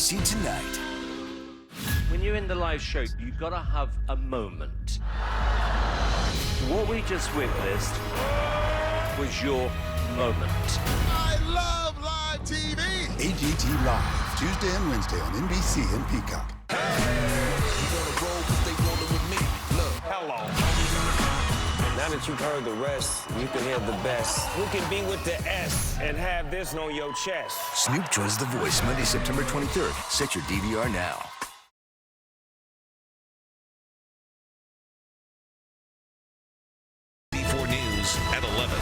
NBC Tonight. When you're in the live show, you've got to have a moment. What we just witnessed was your moment. I love live TV. AGT Live, Tuesday and Wednesday on NBC and Peacock. Now that you've heard the rest, you can hear the best. Who can be with the S and have this on your chest? Snoop joins The Voice Monday, September 23rd. Set your DVR now. Before News at 11.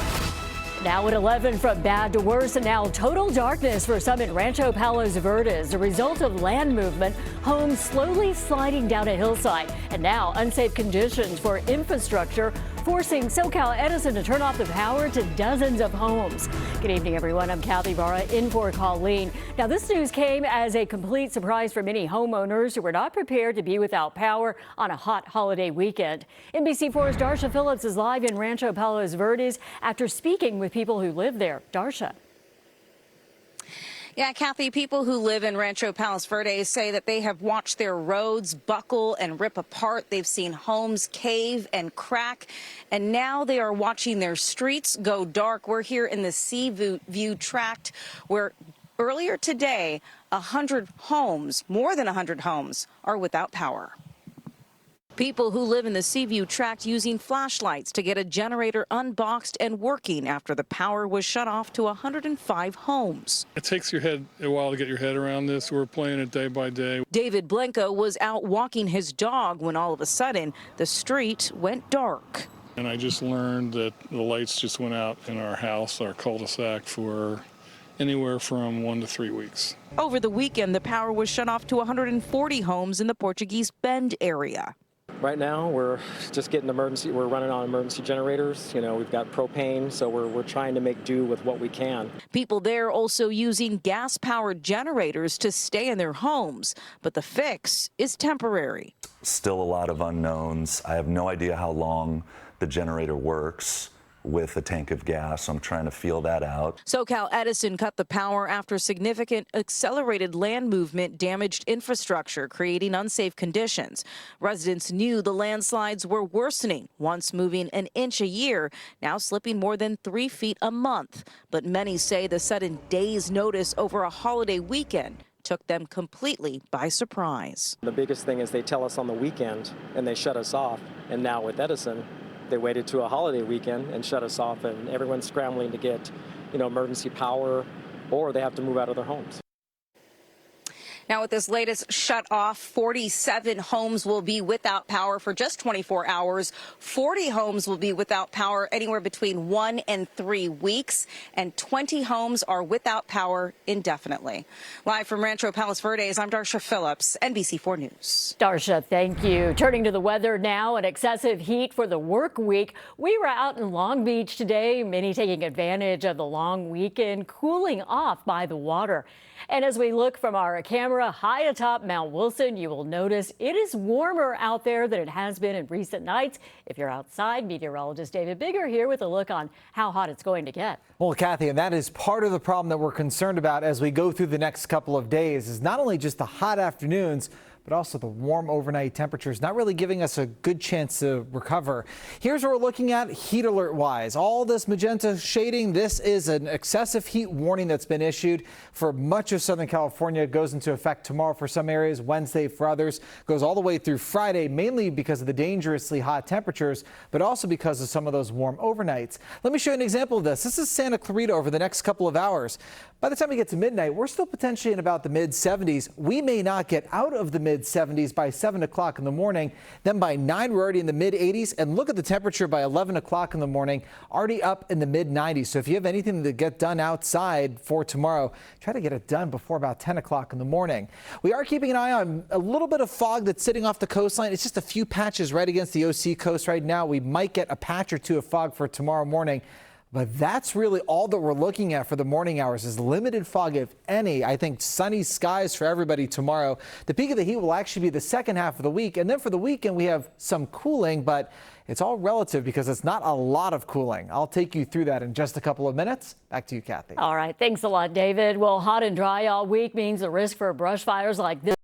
Now at 11, from bad to worse, and now total darkness for some in Rancho Palos Verdes. A result of land movement, homes slowly sliding down a hillside, and now unsafe conditions for infrastructure, forcing SoCal Edison to turn off the power to dozens of homes. Good evening, everyone. I'm Kathy Barra in for Colleen. Now, this news came as a complete surprise for many homeowners who were not prepared to be without power on a hot holiday weekend. NBC4's Darsha Phillips is live in Rancho Palos Verdes after speaking with people who live there. Darsha. Yeah, Kathy, people who live in Rancho Palos Verdes say that they have watched their roads buckle and rip apart. They've seen homes cave and crack, and now they are watching their streets go dark. We're here in the Seaview Tract, where earlier today, 100 homes, more than 100 homes, are without power. People who live in the Seaview Tract using flashlights to get a generator unboxed and working after the power was shut off to 105 homes. It takes your head a while to get your head around this. We're playing it day by day. David Blanco was out walking his dog when all of a sudden the street went dark. And I just learned that the lights just went out in our house, our cul-de-sac, for anywhere from 1 to 3 weeks. Over the weekend, the power was shut off to 140 homes in the Portuguese Bend area. Right now, we're just getting we're running on emergency generators. You know, we've got propane, so we're trying to make do with what we can. People there also using gas-powered generators to stay in their homes, but the fix is temporary. Still a lot of unknowns. I have no idea how long the generator works with a tank of gas. I'm trying to feel that out. SoCal Edison cut the power after significant accelerated land movement damaged infrastructure, creating unsafe conditions. Residents knew the landslides were worsening, once moving an inch a year, now slipping more than 3 feet a month. But many say the sudden day's notice over a holiday weekend took them completely by surprise. The biggest thing is they tell us on the weekend and they shut us off. And now with Edison, they waited to a holiday weekend and shut us off, and everyone's scrambling to get, emergency power, or they have to move out of their homes. Now, with this latest shut off, 47 homes will be without power for just 24 hours. 40 homes will be without power anywhere between 1 and 3 weeks, and 20 homes are without power indefinitely. Live from Rancho Palos Verdes, I'm Darsha Phillips, NBC4 News. Darsha, thank you. Turning to the weather now, and excessive heat for the work week. We were out in Long Beach today, many taking advantage of the long weekend, cooling off by the water. And as we look from our camera high atop Mount Wilson, you will notice it is warmer out there than it has been in recent nights. If you're outside, meteorologist David Bigger here with a look on how hot it's going to get. Well, Kathy, and that is part of the problem that we're concerned about as we go through the next couple of days, is not only just the hot afternoons, but also the warm overnight temperatures, not really giving us a good chance to recover. Here's what we're looking at heat alert wise. All this magenta shading, this is an excessive heat warning that's been issued for much of Southern California. It goes into effect tomorrow for some areas, Wednesday for others, goes all the way through Friday, mainly because of the dangerously hot temperatures, but also because of some of those warm overnights. Let me show you an example of this. This is Santa Clarita over the next couple of hours. By the time we get to midnight, we're still potentially in about the mid 70s. We may not get out of the mid 70s by 7 o'clock in the morning. Then by 9, we're already in the mid 80s. And look at the temperature by 11 o'clock in the morning, already up in the mid 90s. So if you have anything to get done outside for tomorrow, try to get it done before about 10 o'clock in the morning. We are keeping an eye on a little bit of fog that's sitting off the coastline. It's just a few patches right against the OC coast right now. We might get a patch or two of fog for tomorrow morning. But that's really all that we're looking at for the morning hours is limited fog, if any. I think sunny skies for everybody tomorrow. The peak of the heat will actually be the second half of the week. And then for the weekend, we have some cooling, but it's all relative because it's not a lot of cooling. I'll take you through that in just a couple of minutes. Back to you, Kathy. All right. Thanks a lot, David. Well, hot and dry all week means the risk for brush fires like this